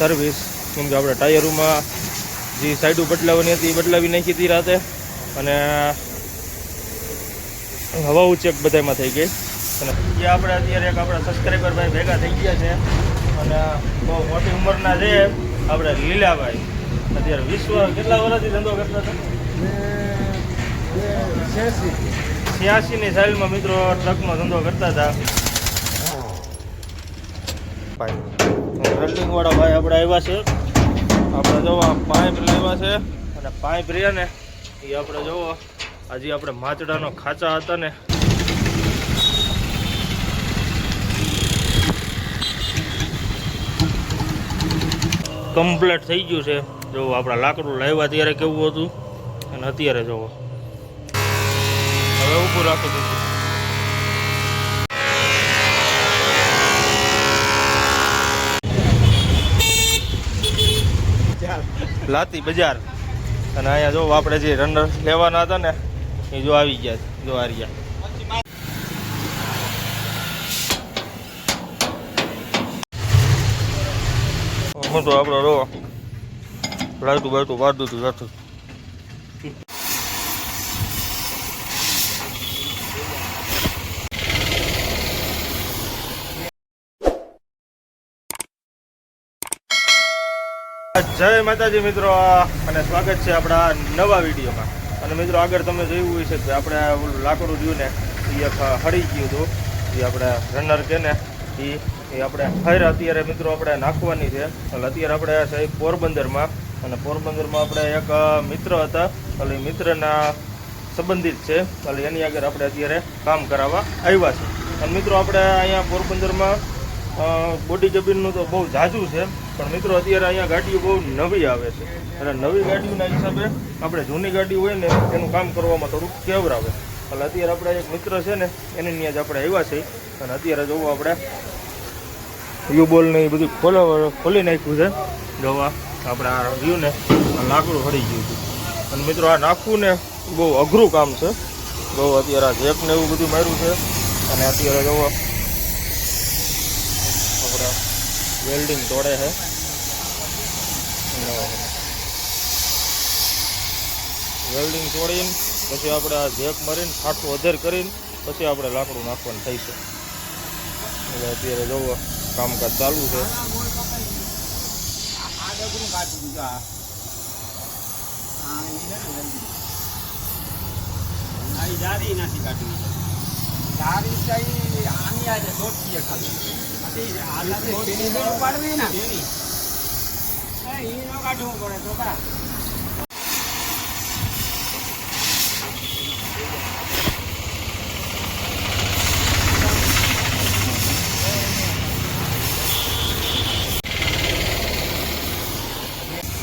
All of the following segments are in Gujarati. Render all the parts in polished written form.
સર્વિસ, કેમ કે આપણે ટાયરોમાં જે સાઈડો બદલાવવાની હતી એ બદલાવી નાખી હતી રાતે, અને હવાઓ ચેક બધામાં થઈ ગઈ. અને જે આપણે અત્યારે એક આપણા સબસ્ક્રાઈબર ભાઈ ભેગા થઈ ગયા છે, અને બહુ મોટી ઉંમરના છે આપણે લીલાભાઈ. અત્યારે કેટલા વર્ષથી ધંધો કરતા હતા? 86ની સાલમાં મિત્રો ટ્રકનો ધંધો કરતા હતા. વેલ્ડિંગ વાળા ભાઈ આપણે આવ્યા છે. આપણે જોવો પાઇપ લાવ્યા છે, અને પાઇપ રહ્યા ને એ આપણે જોવો હજી આપણે માચડાનો ખાચા હતા ને કમ્પ્લીટ થઈ ગયું છે. જો આપણા લાકડું લાવ્યા ત્યારે કેવું હતું અને અત્યારે જોવો. હવે ઊભું રાખી દીધું. લાતી બજાર. અને અહીંયા જો આપણે જે રનર લેવાના હતા ને એ જો આવી ગયા છે. જો આ રહ્યા. હું તો આપણો રો લાઈટું બાઈટું વાળતું હતું સાથે. જય માતાજી મિત્રો, અને સ્વાગત છે આપણા નવા વિડીયોમાં. અને મિત્રો આગળ તમે જોયું હોય છે કે આપણે ઓલું લાકડું રહ્યું ને એ હળી ગયું હતું, જે આપણે રનર કે ને એ આપણે હાર અત્યારે મિત્રો આપણે નાખવાની છે. એટલે અત્યારે આપણે સાહેબ પોરબંદરમાં, અને પોરબંદરમાં આપણે એક મિત્ર હતા, એટલે મિત્રના સંબંધિત છે, એટલે એની આગળ આપણે અત્યારે કામ કરાવવા આવ્યા છે. અને મિત્રો આપણે અહીંયા પોરબંદરમાં બોડી જબીનનું તો બહુ ઝાઝું છે, પણ મિત્રો અત્યારે અહીંયા ગાડીઓ બહુ નવી આવે છે. એટલે નવી ગાડીઓના હિસાબે આપણે જૂની ગાડી હોય ને એનું કામ કરવામાં થોડુંક કેવરાવે. એટલે અત્યારે આપણે એક મિત્ર છે ને એની ત્યાં જ આપણે આવ્યા છે. અને અત્યારે જોવું આપણે યુબોલ ને એ બધું ખોલી નાખ્યું છે. જોવા આપણે આ રહ્યું ને લાકડું હળી ગયું હતું. અને મિત્રો આ નાખવું ને બહુ અઘરું કામ છે. બહુ અત્યારે આ જેક ને એવું બધું માર્યું છે. અને અત્યારે જોવો આપણે વેલ્ડિંગ તોડે છે. વેલ્ડિંગ તોડીને પછી આપણે આ જેક મારીને ખાટું અધેર કરીને પછી આપણે લાકડું નાખવાનું થઈ છે. એટલે અત્યારે જોવો કામકાજ ચાલુ છે.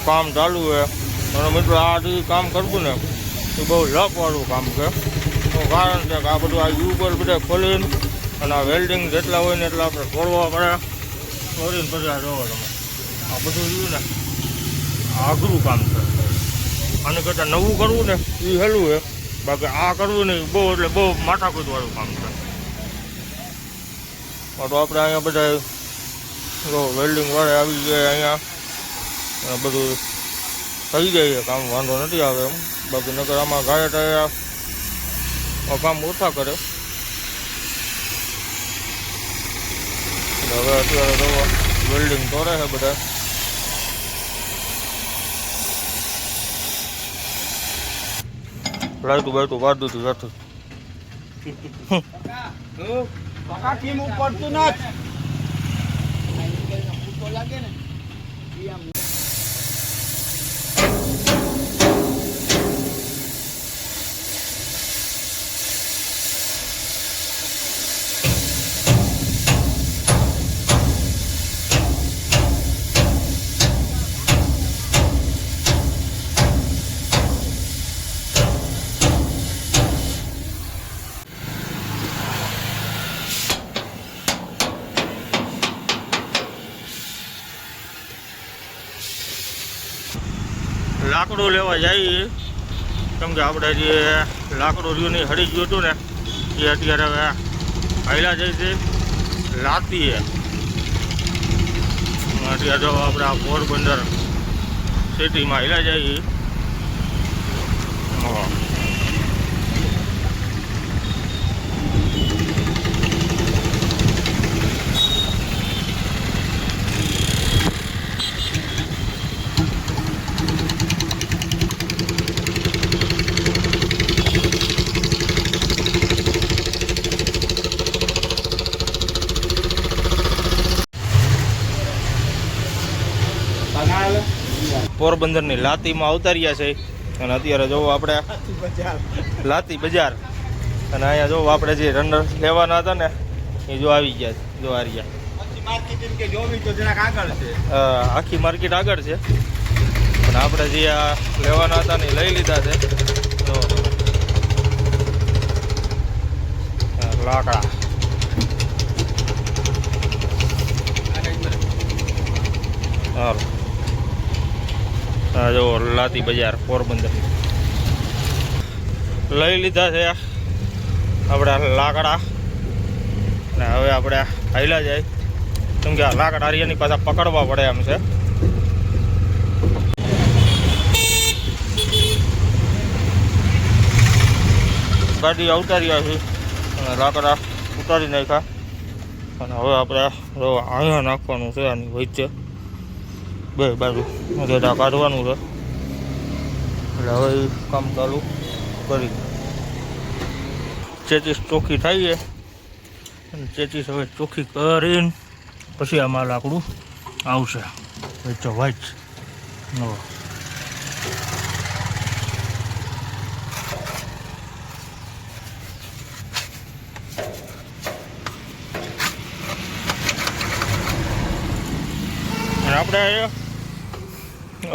કામ ચાલુ છે. અને મિત્રો આ જે કામ કરવું ને એ બહુ લકવાળું કામ છે. કારણ છે કે આ બધું આ યુબર બધા ખોલીને અને આ વેલ્ડિંગ જેટલા હોય ને એટલા આપણે તોડવા પડે. તોડીને પછી આ જોવો તમે આ બધું રહ્યું ને અઘરું કામ છે. આને કરતાં નવું કરવું ને એ હેલું છે, બાકી આ કરવું ને બહુ એટલે બહુ માથાકૂટવાળું કામ છે. તો આપણે અહીંયા બધા વેલ્ડિંગ વાળા આવી ગયા અહીંયા, બધું થઈ જાય કામ, વાંધો નથી આવે એમ. બાકી નકર આમાં ગાય ટાયા કામ ઓછા કરે. હવે અત્યારે તો વેલ્ડિંગ તોડે છે બધા. લાઈટું બાઈટું વાળતું હતું સાથે. લાકડું લેવા જઈએ, કેમ કે આપણે જે લાકડું રહ્યું ને હળી ગયું હતું ને એ અત્યારે હવે હાઈલા જાય છે લાતીએ. અત્યારે જો આપણે આ પોરબંદર સિટીમાં હિલા જઈએ. પોરબંદરની લાતીમાં અવતાર્યા છે અને અત્યારે જોવો આપણે લાતી બજાર અને અહીંયા જોવો આપણે જે રનર લેવાના હતા ને એ જો આવી ગયા છે. જો આ રહ્યા આખી માર્કેટ આગળ છે પણ આપણે જે આ લેવાના હતા ને એ લઈ લીધા છે. જો લાકડા સારું. જો લાતી બજાર પોરબંદર લઈ લીધા છે આપણે લાકડા ને હવે આપણે હાઈલા જાય કેમ કે આ લાકડા હરિયાની પાછા પકડવા પડે એમ છે. ગાડી ઉતાર્યા છે અને લાકડા ઉતારી નાખ્યા અને હવે આપણે અહીંયા નાખવાનું છે. આની વચ્ચે બે બાજુ ગેડા કાઢવાનું છે એટલે હવે કામ ચાલુ કરી. ચેચીસ ચોખ્ખી થઈ છે અને ચેચીસ હવે ચોખ્ખી કરીને પછી આમાં લાકડું આવશે વચ્ચે વાઇટ. આપણે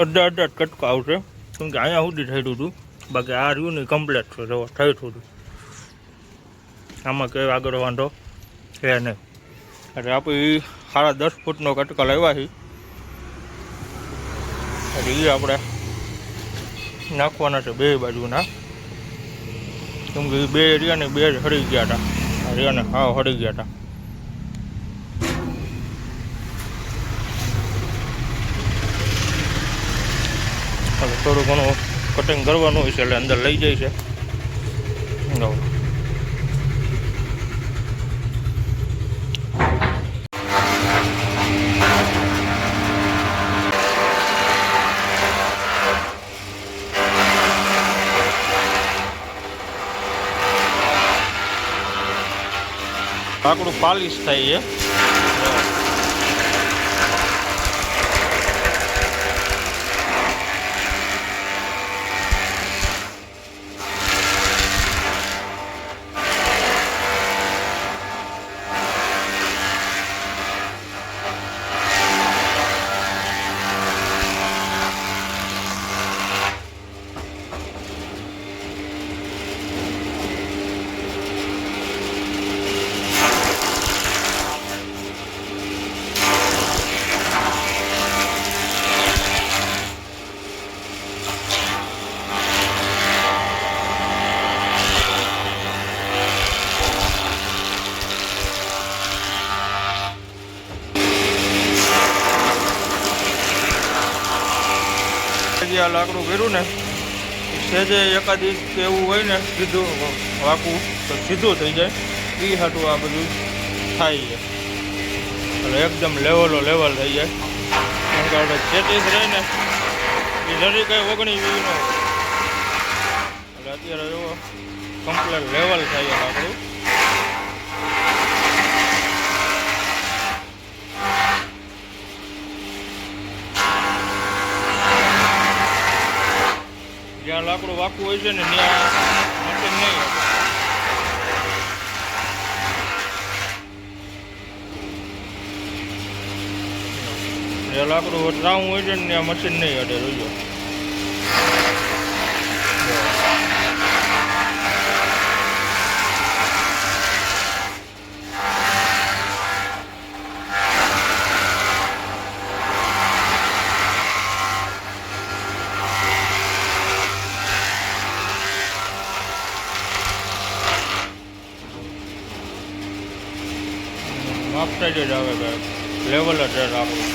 અડધા કટકા આવશે કેમ કે અહીંયા સુધી થયું હતું બાકી આ રહ્યું નહીં કમ્પ્લેટ છે. જો થયું હતું આમાં કંઈ આગળ વાંધો છે નહીં એટલે આપણે 10.5 ફૂટનો કટકા લાવ્યા છે એટલે એ આપણે નાખવાના છે બે બાજુના કેમ કે બે એરિયાને બે હળી ગયા હતા. એરિયાને હા હળી ગયા હતા. થોડું ઘણું કટિંગ કરવાનું હોય છે એટલે અંદર લઈ જાય છે. લાકડું પાલિશ થાય છે. આ લાકડું કર્યું ને સેજે એકાદી કે એવું હોય ને સીધું વાકું તો સીધું થઈ જાય એ હાટું આ બધું થાય છે એટલે એકદમ લેવલ થઈ જાય. કેમ કે આપણે ચેટીસ રહે ને એ જરી કંઈ ઓગણી વીનો એટલે અત્યારે એવો કમ્પ્લેટ લેવલ થાય લાકડું. જ્યાં લાકડું વાકું હોય છે ને ત્યાં મશીન નહીં જ્યાં લાકડું વટરાવું હોય છે ને ત્યાં મશીન નહીં અડે. જોજો માપ સાઈડ જ આવે લેવલ જ આપણું.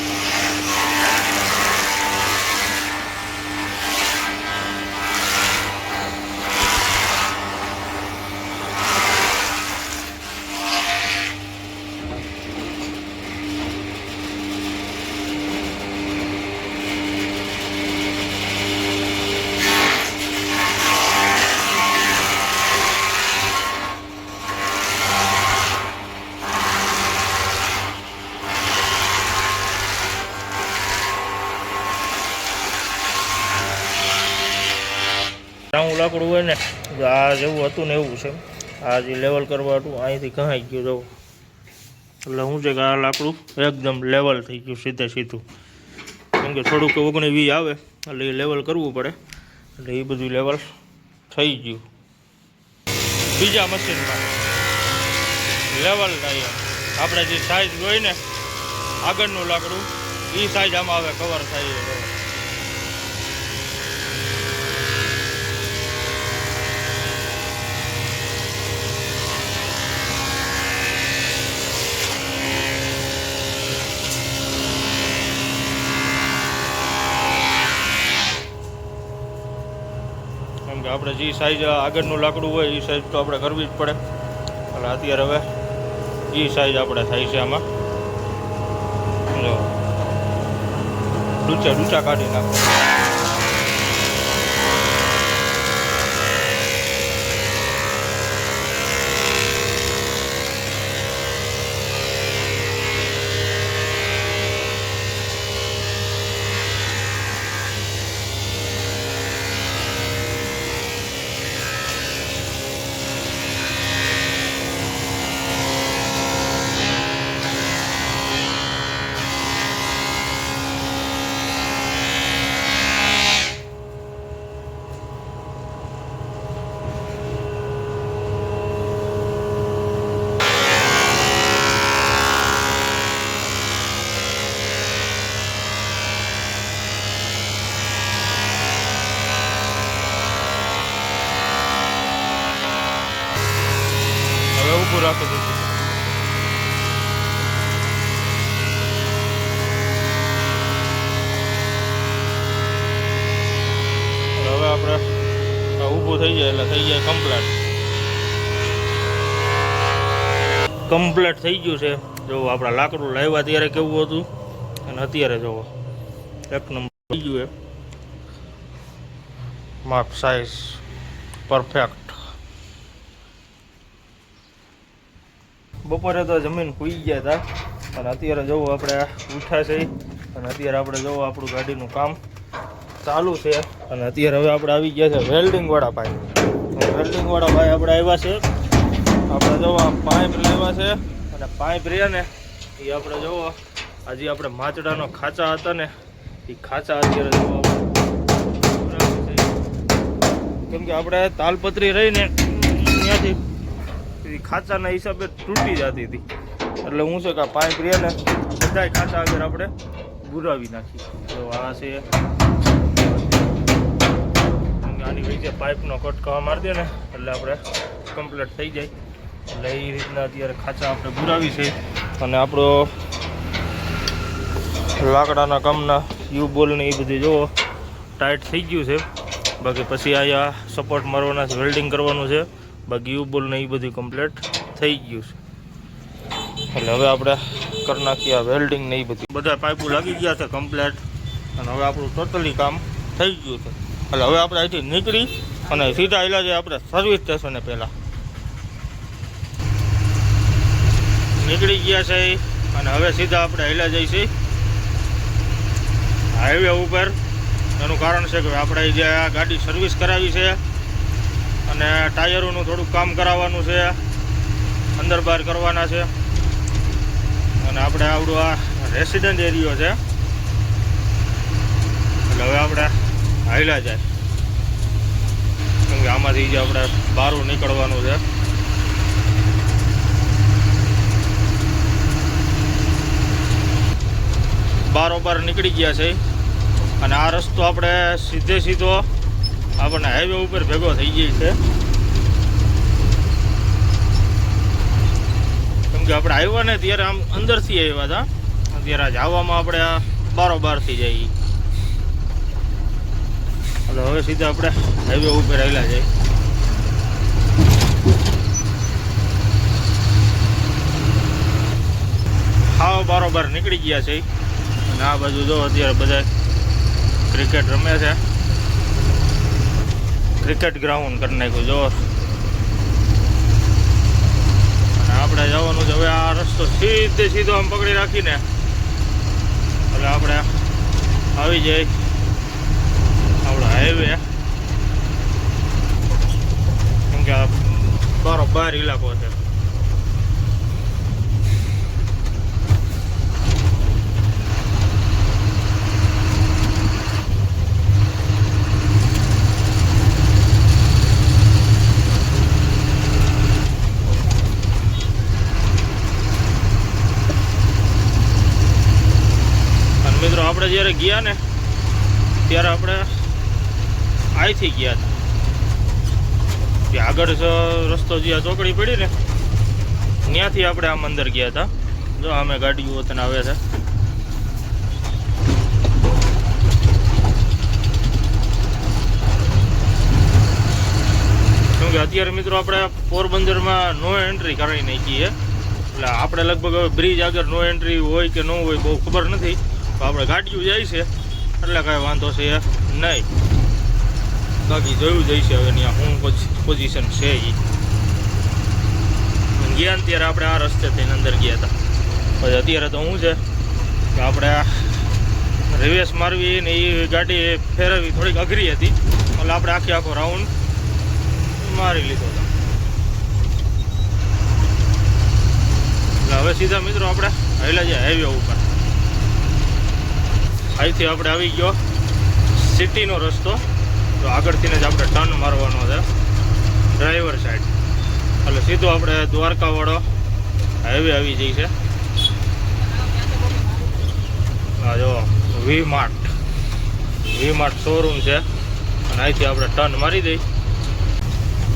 લાકડું હોય ને આ જેવું હતું ને એવું છે. આ જે લેવલ કરવા હતું અહીંથી કહાઈ ગયું જવું, એટલે શું છે કે આ લાકડું એકદમ લેવલ થઈ ગયું સીધે સીધું. કેમ કે થોડુંક 19-20 આવે એટલે એ લેવલ કરવું પડે, એટલે એ બધું લેવલ થઈ ગયું. બીજા મશીનમાં લેવલ થાય આપણે જે સાઈઝ હોય ને આગળનું લાકડું એ સાઈઝ આમાં આવે કવર થાય. કેમ કે આપણે જે સાઈઝ આગળનું લાકડું હોય એ સાઈઝ તો આપણે કરવી જ પડે. એટલે અત્યારે હવે એ સાઈઝ આપણે થાય છે. આમાં જો ડૂચા કાઢી નાખો. ઊભું રાખી દીધું. હવે આપણે ઊભું થઈ જાય એટલે થઈ જાય કમ્પ્લીટ થઈ ગયું છે. જો આપણા લાકડું લાવ્યા ત્યારે કેવું હતું અને અત્યારે જોવો એક નંબર થઈ ગયું. એ માપ સાઈઝ પરફેક્ટ. બપોરે તો જમીન સૂઈ ગયા હતા અને અત્યારે જોવો આપણે ઉઠ્યા છે અને અત્યારે આપણે જોવો આપણું ગાડીનું કામ ચાલુ છે. અને અત્યારે હવે આપણે આવી ગયા છે વેલ્ડિંગવાળા ભાઈ. વેલ્ડિંગવાળા ભાઈ આપણે આવ્યા છે. આપણે જોવો પાઇપ લેવા છે અને પાઇપ રહ્યા ને એ આપણે જોવો હજી આપણે માચડાનો ખાંચા હતા ને એ ખાંચા અત્યારે જોવો કેમ કે આપણે તાલપત્રી રહીને ત્યાંથી ખાંચાના હિસાબે તૂટી જતી હતી. એટલે હું છે કે પાઇપ રહ્યા ને બધા ખાંચા આગળ આપણે બુરાવી નાખી. તો આ છે આની વચ્ચે પાઇપનો કટકાવા મારી દે ને એટલે આપણે કમ્પ્લીટ થઈ જાય. એટલે એ રીતના અત્યારે ખાંચા આપણે બુરાવી છે. અને આપણો લાકડાના કામના યુ બોલ ને એ બધી જોવો ટાઈટ થઈ ગયું છે. બાકી પછી અહીંયા સપોર્ટ મારવાના છે, વેલ્ડિંગ કરવાનું છે. બાકી યુ બોલ ને એ બધું કમ્પ્લીટ થઈ ગયું છે. એટલે હવે આપણે કરી નાખીએ આ વેલ્ડિંગ ને એ બધું. બધા પાઇપો લાગી ગયા છે કમ્પ્લીટ અને હવે આપણું ટોટલી કામ થઈ ગયું છે. એટલે હવે આપણે અહીંથી નીકળી અને સીધા આવેલા છે આપણે સર્વિસ સ્ટેશને. પહેલાં નીકળી ગયા છે અને હવે સીધા આપણે આવેલા જઈશું હાઈવે ઉપર. એનું કારણ છે કે આપણે જે આ ગાડી સર્વિસ કરાવી છે અને ટાયરોનું થોડુંક કામ કરાવવાનું છે, અંદર બહાર કરવાના છે. અને આપણે આવડું આ રેસિડન્ટ એરિયો છે એટલે હવે આપણે હાઈલા જાય કેમ કે આમાંથી જે આપણે બહાર નીકળવાનું છે. બારોબાર નીકળી ગયા છે અને આ રસ્તો આપણે સીધો આપણને હાઈવે ઉપર ભેગો થઈ જાય છે. કેમ કે આપણે આવ્યા ને ત્યારે આમ અંદરથી આવ્યા હતા, ત્યારે જવામાં આપણે આ બારોબારથી જઈએ. એટલે હવે સીધા આપણે હાઈવે ઉપર આવેલા છે. હાવ બારોબાર નીકળી ગયા છે અને આ બાજુ જો અત્યારે બધા ક્રિકેટ રમે છે. ક્રિકેટ ગ્રાઉન્ડ કરી નાખ્યું જો. અને આપણે જવાનું છે હવે આ રસ્તો સીધો આમ પકડી રાખીને એટલે આપણે આવી જાય આપણો હાઈવે. કે આ બરોબર ઇલાકો છે. મિત્રો આપણે જ્યારે ગયા ને ત્યારે આપણે અહીંથી ગયા હતા, જે આગળ રસ્તો જે ચોકડી પડી ને ત્યાંથી આપણે આમ અંદર ગયા હતા. જો અમે ગાડીઓ તને આવે છે. કેમ કે અત્યારે મિત્રો આપણે પોરબંદરમાં નો એન્ટ્રી કરાવી નાખી છે, એટલે આપણે લગભગ હવે બ્રિજ આગળ નો એન્ટ્રી હોય કે ન હોય બહુ ખબર નથી. તો આપણે ગાડીઓ જાય છે એટલે કાંઈ વાંધો છે નહીં. બાકી જોયું જઈશે હવે ત્યાં શું પોઝિશન છે. એ ગયા ને ત્યારે આપણે આ રસ્તે થઈને અંદર ગયા હતા. પછી અત્યારે તો શું છે કે આપણે રિવેસ મારવી ને એ ગાડી ફેરવવી થોડીક અઘરી હતી, એટલે આપણે આખો રાઉન્ડ મારી લીધો હતો. એટલે હવે સીધા મિત્રો આપણે હાઈલા જાય હાઈવે ઉપર. અહીંથી આપણે આવી ગયો સિટીનો રસ્તો. તો આગળથી જ આપણે ટર્ન મારવાનો છે ડ્રાઈવર સાઈડ, એટલે સીધો આપણે દ્વારકાવાળો હાઈવે આવી જઈ છે. હા જો વી માર્ટ શોરૂમ છે, અને અહીંથી આપણે ટર્ન મારી દઈ.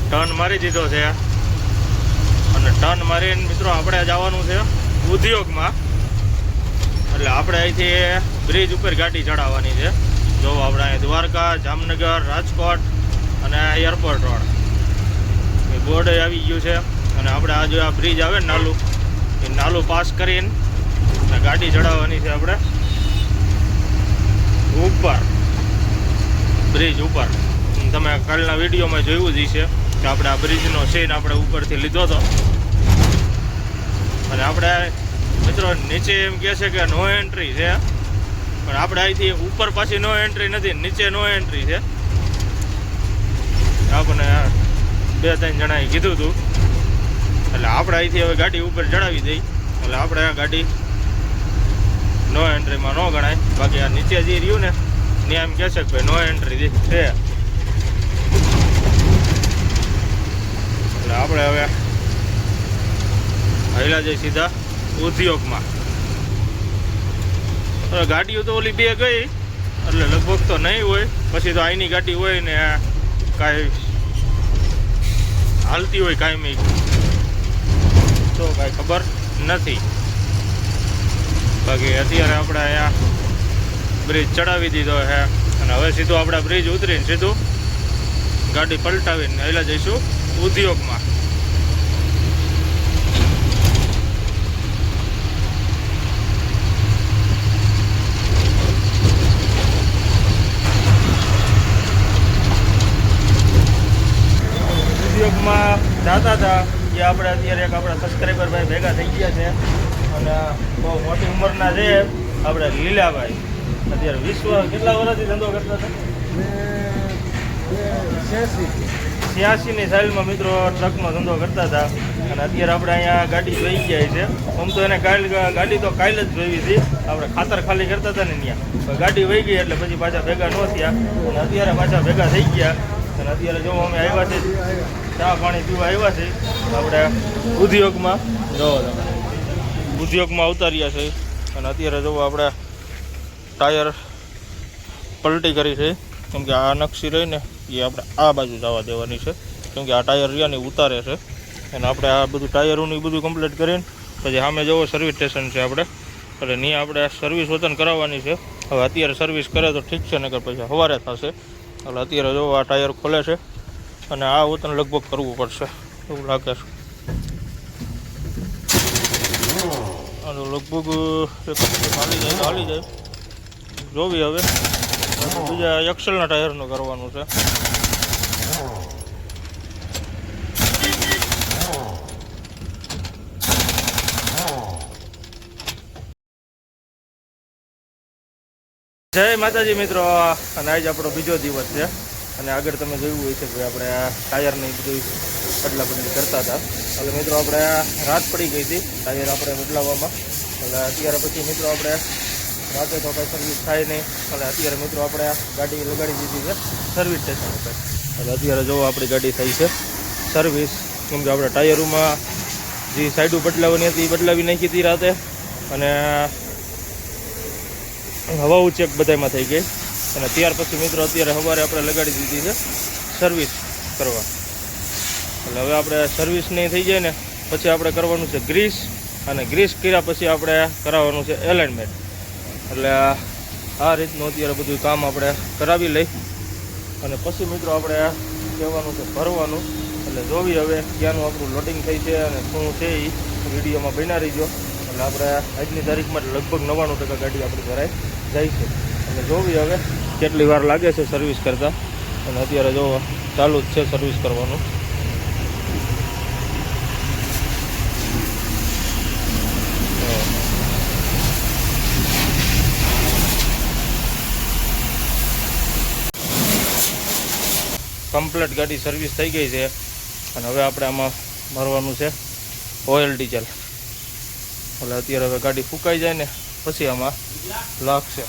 ટર્ન મારી દીધો છે, અને ટર્ન મારીને મિત્રો આપણે જવાનું છે ઉદ્યોગમાં. એટલે આપણે અહીંથી બ્રિજ ઉપર ગાડી ચડાવવાની છે. જો આપણે અહીં દ્વારકા, જામનગર, રાજકોટ અને એરપોર્ટ રોડ એ બોર્ડ આવી ગયું છે. અને આપણે આ જો આ બ્રિજ આવે ને નાલું, એ નાલું પાસ કરીને ગાડી ચડાવવાની છે આપણે ઉપર, બ્રિજ ઉપર. તમે કાલના વિડીયોમાં જોયું જ છે કે આપણે આ બ્રિજનો સીન આપણે ઉપરથી લીધો હતો. અને આપણે મિત્રો નીચે એમ કહે છે કે નો એન્ટ્રી છે, પણ આપણે અહીંથી ઉપર પાછી નો એન્ટ્રી નથી, નીચે નો એન્ટ્રી છે. આપણને 2-3 જણાએ કીધું હતું, એટલે આપણે અહીંથી હવે ગાડી ઉપર ચડાવી દઈ. એટલે આપણે આ ગાડી નો એન્ટ્રીમાં ન ગણાય. બાકી આ નીચે જે રહ્યું ને ત્યાં એમ કહે છે કે ભાઈ નો એન્ટ્રી છે. એટલે આપણે હવે હાઈલા જઈ સીધા ઉદ્યોગમાં. ગાડીઓ તો ઓલી 2 ગઈ, એટલે લગભગ તો નહીં હોય. પછી તો અહીંની ગાડી હોય ને કાંઈ હાલતી હોય કાંઈ તો કાંઈ ખબર નથી. બાકી અત્યારે આપણે અહીંયા બ્રિજ ચડાવી દીધો છે, અને હવે સીધું આપણે બ્રિજ ઉતરીને સીધું ગાડી પલટાવીને હાઈલા જઈશું ઉદ્યોગમાં. ઉદ્યોગમાં જતા હતા એ આપણે અત્યારે એક આપણા સબસ્ક્રાઈબર ભાઈ ભેગા થઈ ગયા છે, અને બહુ મોટી ઉંમરના છે આપણે લીલાભાઈ. અત્યારે કેટલા વર્ષથી ધંધો કરતા હતા? 86ની સાલમાં મિત્રો ટ્રકનો ધંધો કરતા હતા. અને અત્યારે આપણે અહીંયા ગાડી જોઈ ગયા છે. આમ તો એને ગાડી તો કાલે જ જોઈ હતી, આપણે ખાતર ખાલી કરતા હતા ને ત્યાં ગાડી વહી ગઈ, એટલે પછી પાછા ભેગા ન થયા. અને અત્યારે પાછા ભેગા થઈ ગયા. અને અત્યારે જો અમે આવ્યા છે ચા પાણી પીવા આવ્યા છે આપણે ઉદ્યોગમાં. જો ઉદ્યોગમાં ઉતાર્યા છે. અને અત્યારે જો આપણે ટાયર પલટી કરી છે, કેમ કે આ નકશી રહીને એ આપણે આ બાજુ જવા દેવાની છે, કેમ કે આ ટાયર રહ્યાની ઉતારે છે. અને આપણે આ બધું ટાયરોનું બધું કમ્પ્લીટ કરીને પછી સામે જવો સર્વિસ સ્ટેશન છે આપણે, એટલે ત્યાં આપણે સર્વિસ વતન કરાવવાની છે. હવે અત્યારે સર્વિસ કરે તો ઠીક છે, નકર પછી સવારે થશે. એટલે અત્યારે જો આ ટાયર ખોલે છે, અને આ વતન લગભગ કરવું પડશે એવું લાગે છે. અને લગભગ હાલી જાય જોવી. હવે બીજા એક્સેલના ટાયરનું કરવાનું છે. જય માતાજી મિત્રો, અને આજે આપણો બીજો દિવસ છે. અને આગળ તમે જોયું હોય છે કે આપણે આ ટાયરની બધું બદલા બદલી કરતા હતા. એટલે મિત્રો આપણે રાત પડી ગઈ હતી ટાયર આપણે બદલાવવામાં. એટલે અત્યારે પછી મિત્રો આપણે રાતે તો કાંઈ સર્વિસ થાય નહીં. એટલે અત્યારે મિત્રો આપણે ગાડી લગાડી દીધી છે સર્વિસ સ્ટેશન ઉપર. એટલે અત્યારે જો આપણી ગાડી થઈ છે સર્વિસ. કેમ કે આપણે ટાયરોમાં જે સાઈડો બદલાવવાની હતી એ બદલાવી નાખી હતી રાતે, અને હવાઓ ચેક બધામાં થઈ ગઈ. અને ત્યાર પછી મિત્રો અત્યારે સવારે આપણે લગાડી દીધી છે સર્વિસ કરવા. એટલે હવે આપણે સર્વિસ નહીં થઈ જાય ને પછી આપણે કરવાનું છે ગ્રીસ, અને ગ્રીસ કર્યા પછી આપણે કરાવવાનું છે એલાઇનમેન્ટ. એટલે આ રીતનું અત્યારે બધું કામ આપણે કરાવી લઈ, અને પછી મિત્રો આપણે કહેવાનું છે ભરવાનું. એટલે જોવી હવે ક્યાંનું આપણું લોડિંગ થઈ છે અને શું છે એ વિડીયોમાં બના રહીજો. એટલે આપણે આજની તારીખમાં લગભગ 99% ગાડી આપણી ભરાઈ જાય છે. અને જોવી હવે કેટલી વાર લાગે છે સર્વિસ કરતાં. અને અત્યારે જો ચાલુ જ છે સર્વિસ કરવાનું. કમ્પ્લીટ ગાડી સર્વિસ થઈ ગઈ છે. અને હવે આપણે આમાં ભરવાનું છે ઓઇલ ડીઝલ. એટલે અત્યારે હવે ગાડી ફૂંકાઈ જાય ને પછી આમાં લાગશે.